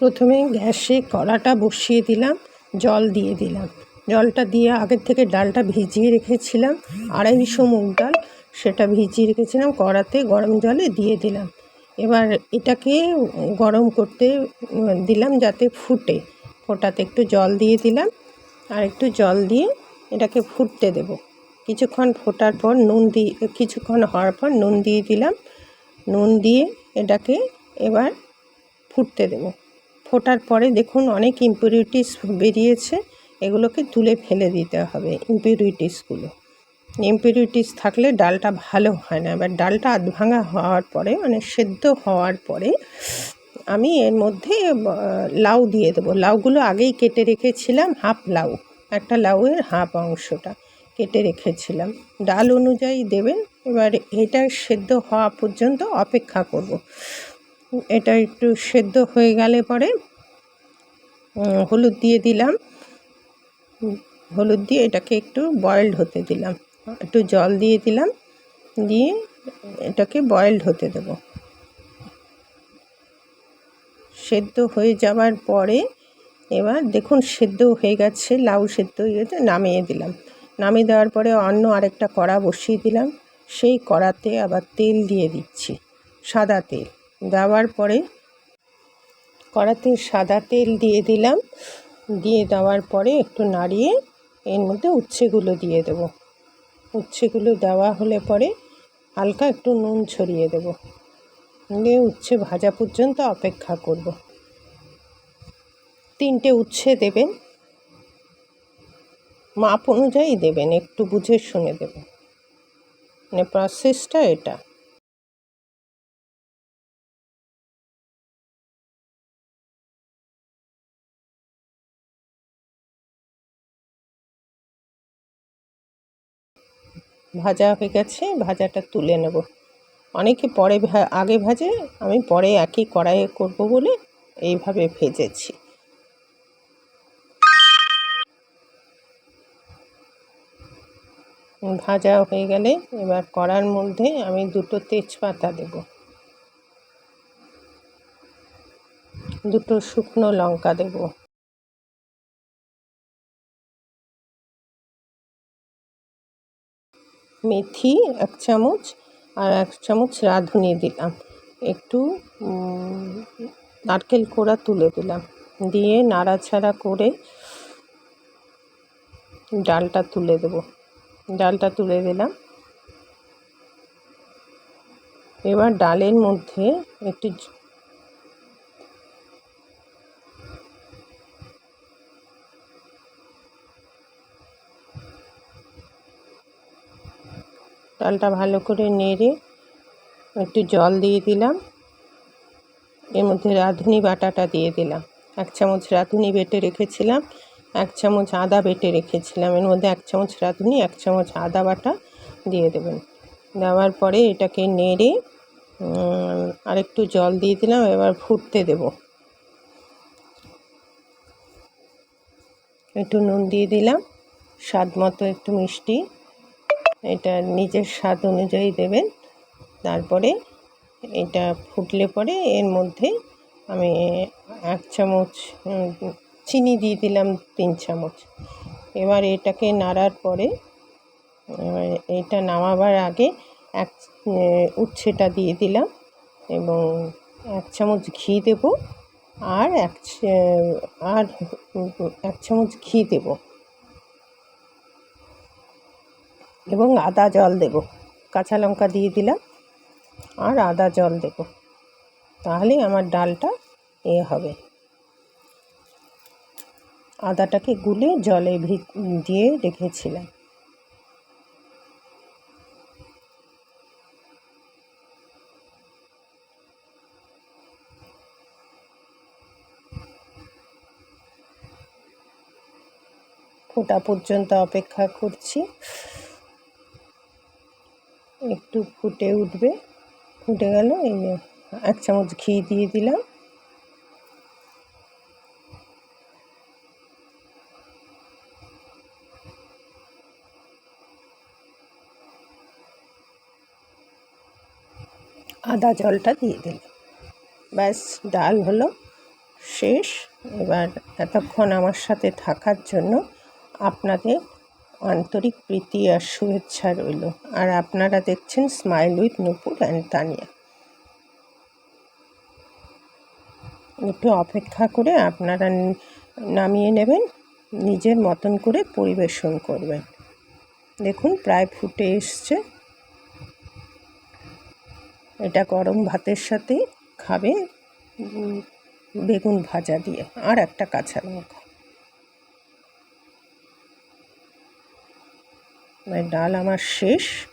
প্রথমে গ্যাসে কড়াটা বসিয়ে দিলাম, জল দিয়ে দিলাম। জলটা দিয়ে আগের থেকে ডালটা ভিজিয়ে রেখেছিলাম, 250 মুগ ডাল, সেটা ভিজিয়ে রেখেছিলাম, কড়াতে গরম জলে দিয়ে দিলাম। এবার এটাকে গরম করতে দিলাম যাতে ফোটাতে একটু জল দিয়ে দিলাম, আর একটু জল দিয়ে এটাকে ফুটতে দেব। কিছুক্ষণ ফোটার পর কিছুক্ষণ হওয়ার পর নুন দিয়ে দিলাম। নুন দিয়ে এটাকে এবার ফুটতে দেব। ফোটার পরে দেখুন অনেক ইম্পিউরিটিস বেরিয়েছে, এগুলোকে তুলে ফেলে দিতে হবে। ইম্পিউরিটিস থাকলে ডালটা ভালো হয় না। এবার ডালটা আধ ভাঙা হওয়ার পরে, মানে সেদ্ধ হওয়ার পরে, আমি এর মধ্যে লাউ দিয়ে দেবো। লাউগুলো আগেই কেটে রেখেছিলাম, হাফ লাউ, একটা লাউয়ের হাফ অংশটা কেটে রেখেছিলাম। ডাল অনুযায়ী দেবেন। এবার এটা সেদ্ধ হওয়া পর্যন্ত অপেক্ষা করব। এটা একটু সেদ্ধ হয়ে গেলে পরে হলুদ দিয়ে দিলাম। হলুদ দিয়ে এটাকে একটু বয়েলড হতে দিলাম, একটু জল দিয়ে দিলাম, দিয়ে এটাকে বয়েলড হতে দেব। সেদ্ধ হয়ে যাওয়ার পরে এবার দেখুন সেদ্ধ হয়ে গেছে, লাউ সেদ্ধ হয়ে গেছে, নামিয়ে দিলাম। নামিয়ে দেওয়ার পরে অন্য আরেকটা কড়া বসিয়ে দিলাম। সেই কড়াতে আবার তেল দিয়ে দিচ্ছি, সাদা তেল। দেওয়ার পরে কড়াতে সাদা তেল দিয়ে দিলাম। দিয়ে দেওয়ার পরে একটু নাড়িয়ে এর মধ্যে উচ্ছেগুলো দিয়ে দেব। উচ্ছেগুলো দেওয়া হলে পরে হালকা একটু নুন ছড়িয়ে দেব, দিয়ে উচ্ছে ভাজা পর্যন্ত অপেক্ষা করব। 3টে উচ্ছে দেবেন, মাপ অনুযায়ী দেবেন, একটু বুঝে শুনে দেবেন। মানে প্রসেসটা এটা। ভাজা হয়ে গেছে, ভাজাটা তুলে নেব। অনেকে পরে আগে ভাজে, আমি পরে একই কড়াইয়ে করব বলে এইভাবে ভেজেছি। ভাজা হয়ে গেলে এবার কড়ার মধ্যে আমি 2টো তেজপাতা দেব, 2টো শুকনো লঙ্কা দেব, মেথি 1 চামচ, আর 1 চামচ রাঁধুনি দিলাম, একটু নারকেল কোড়া তুলে দিলাম, দিয়ে নাড়াচাড়া করে ডালটা তুলে দেব। ডালটা তুলে দিলাম। এবার ডালের মধ্যে একটু ডালটা ভালো করে নেড়ে একটু জল দিয়ে দিলাম। এর মধ্যে রাঁধুনি বাটাটা দিয়ে দিলাম। 1 চামচ রাঁধুনি বেটে রেখেছিলাম, 1 চামচ আদা বেটে রেখেছিলাম। এর মধ্যে 1 চামচ রাঁধুনি, 1 চামচ আদা বাটা দিয়ে দেবেন। দেওয়ার পরে এটাকে নেড়ে আরেকটু জল দিয়ে দিলাম। এবার ফুটতে দেব। একটু নুন দিয়ে দিলাম, স্বাদ মতো একটু মিষ্টি, এটা নিজের স্বাদ অনুযায়ী দেবেন। তারপরে এটা ফুটলে পরে এর মধ্যে আমি 1 চামচ চিনি দিয়ে দিলাম, 3 চামচ। এবার এটাকে নাড়ার পরে এটা নামাবার আগে উচ্ছেটা দিয়ে দিলাম, এবং 1 চামচ ঘি দেব, আর 1 চামচ ঘি দেব, এবং আদা জল দেব। কাঁচা লঙ্কা দিয়ে দিলাম, আর আদা জল দেব। তাহলেই আমার ডালটা হবে। আদাটাকে গুলে জলে দিয়ে রেখেছিলাম। ফোটা পর্যন্ত অপেক্ষা করছি। একটু ফুটে উঠবে, ফুটে গেল, এই 1 চামচ ঘি দিয়ে দিলাম। আদা জলটা দিয়ে দিলাম। ব্যাস, ডাল হলো শেষ। এবার এতক্ষণ আমার সাথে থাকার জন্য আপনাদের আন্তরিক প্রীতি আর শুভেচ্ছা রইল। আর আপনারা দেখছেন smile with Nupur and Tania. একটু অপেক্ষা করে আপনারা নামিয়ে নেবেন, নিজের মতন করে পরিবেশন করবেন। দেখুন প্রায় ফুটে এসছে। এটা গরম ভাতের সাথে খাবেন বেগুন ভাজা দিয়ে আর একটা কাঁচা লঙ্কা। ডাল আমার শেষ।